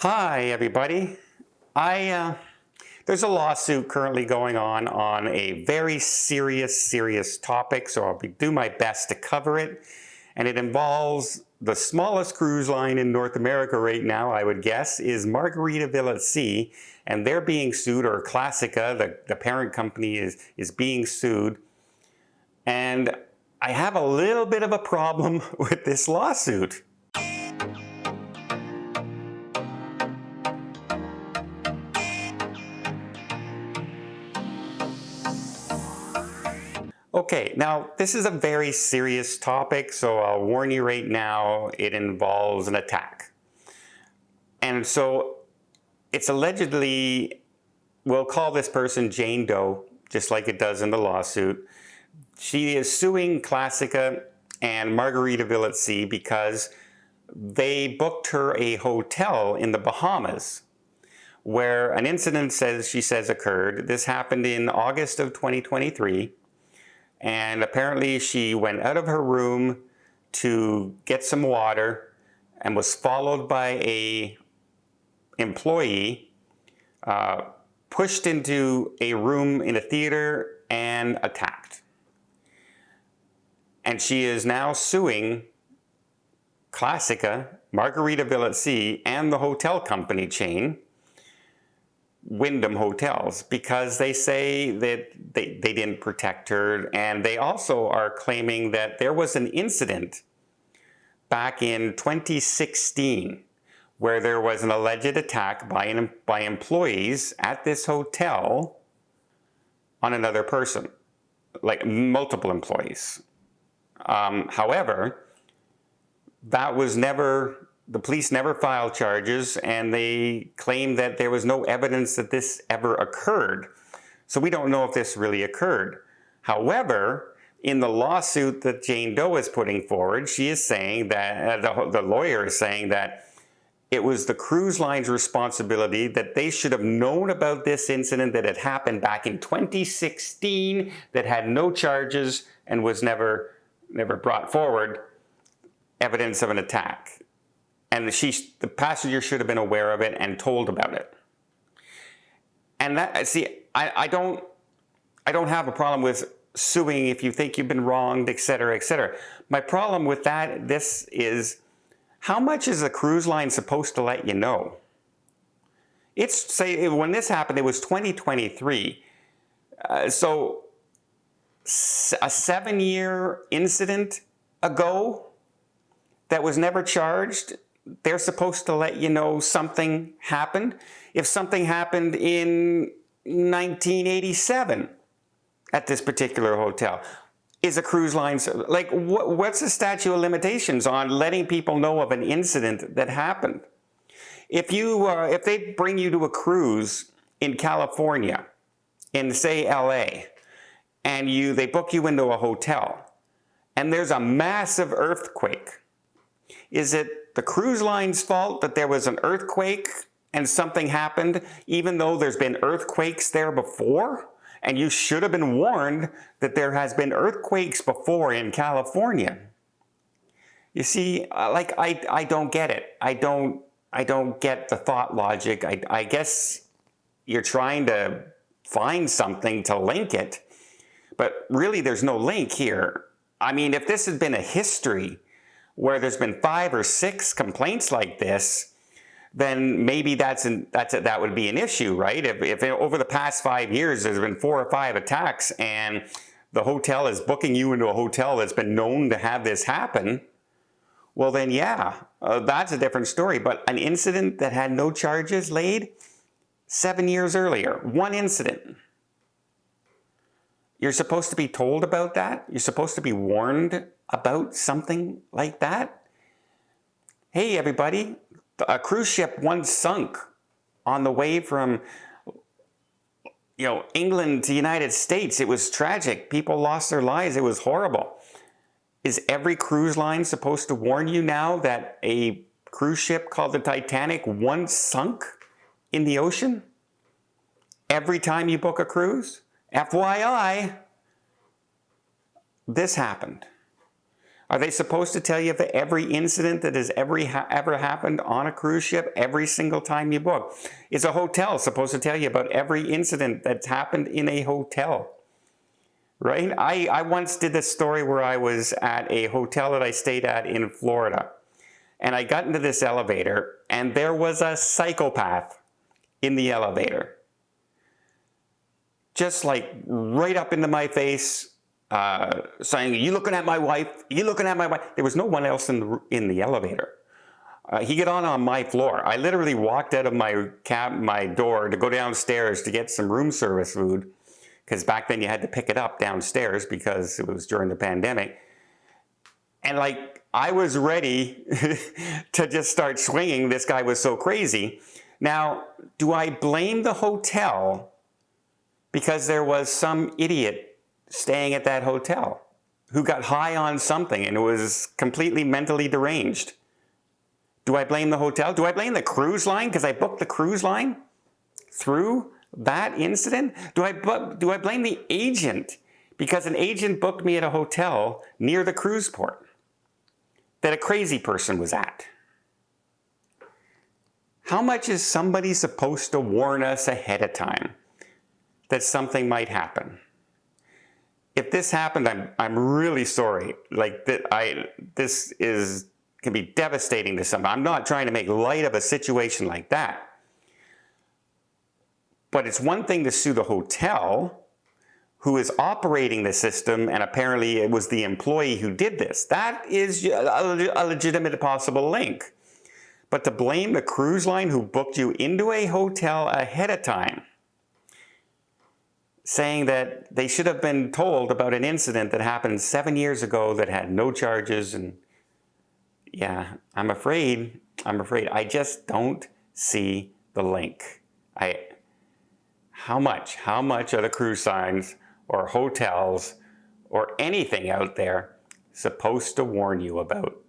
Hi, everybody. There's a lawsuit currently going on a very serious topic, so I'll do my best to cover it. And it involves the smallest cruise line in North America right now, I would guess, is Margaritaville at Sea, and they're being sued, or Classica, the parent company, is being sued. And I have a little bit of a problem with this lawsuit. Okay, now this is a very serious topic, so I'll warn you right now, it involves an attack. And so it's allegedly, we'll call this person Jane Doe, just like it does in the lawsuit. She is suing Classica and Margaritaville at Sea because they booked her a hotel in the Bahamas where an incident she says occurred. This happened in August of 2023. And apparently she went out of her room to get some water and was followed by a employee, pushed into a room in a theater and attacked. And she is now suing Classica, Margaritaville at Sea, and the hotel company chain, Wyndham Hotels, because they say that they didn't protect her, and they also are claiming that there was an incident back in 2016 where there was an alleged attack by employees at this hotel on another person, like multiple employees. However, that was never. The police never filed charges, and they claim that there was no evidence that this ever occurred. So we don't know if this really occurred. However, in the lawsuit that Jane Doe is putting forward, she is saying that, the lawyer is saying that it was the cruise line's responsibility, that they should have known about this incident that had happened back in 2016, that had no charges and was never brought forward, evidence of an attack. And the passenger should have been aware of it and told about it. And that, see, I don't have a problem with suing if you think you've been wronged, et cetera, et cetera. My problem with this is, how much is a cruise line supposed to let you know? Say when this happened, it was 2023. So a 7-year incident ago that was never charged, they're supposed to let you know something happened. If something happened in 1987 at this particular hotel, is a cruise line, like, what's the statute of limitations on letting people know of an incident that happened? If they bring you to a cruise in California, in say LA, and they book you into a hotel, and there's a massive earthquake, is it the cruise line's fault that there was an earthquake and something happened, even though there's been earthquakes there before? And you should have been warned that there has been earthquakes before in California. You see, I don't get it. I don't get the thought logic. I guess you're trying to find something to link it, but really there's no link here. I mean, if this had been a history where there's been 5 or 6 complaints like this, then maybe that would be an issue, right? If over the past 5 years there's been 4 or 5 attacks and the hotel is booking you into a hotel that's been known to have this happen, well then yeah, that's a different story. But an incident that had no charges laid 7 years earlier, one incident. You're supposed to be told about that? You're supposed to be warned about something like that? Hey everybody, a cruise ship once sunk on the way from England to the United States. It was tragic. People lost their lives. It was horrible. Is every cruise line supposed to warn you now that a cruise ship called the Titanic once sunk in the ocean? Every time you book a cruise? FYI, this happened. Are they supposed to tell you of every incident that has ever happened on a cruise ship every single time you book? Is a hotel supposed to tell you about every incident that's happened in a hotel? Right? I once did this story where I was at a hotel that I stayed at in Florida. And I got into this elevator, and there was a psychopath in the elevator. Just like right up into my face, saying, "You looking at my wife? You looking at my wife?" There was no one else in the elevator. He got on my floor. I literally walked out of my door to go downstairs to get some room service food, because back then you had to pick it up downstairs because it was during the pandemic. And like, I was ready to just start swinging. This guy was so crazy. Now, do I blame the hotel because there was some idiot staying at that hotel who got high on something and was completely mentally deranged? Do I blame the hotel? Do I blame the cruise line because I booked the cruise line through that incident? Do I blame the agent because an agent booked me at a hotel near the cruise port that a crazy person was at? How much is somebody supposed to warn us ahead of time that something might happen? If this happened, I'm really sorry. Like, this can be devastating to somebody. I'm not trying to make light of a situation like that. But it's one thing to sue the hotel who is operating the system, and apparently it was the employee who did this. That is a legitimate possible link. But to blame the cruise line who booked you into a hotel ahead of time, saying that they should have been told about an incident that happened 7 years ago that had no charges, and yeah, I'm afraid I just don't see the link. How much are the cruise lines or hotels or anything out there supposed to warn you about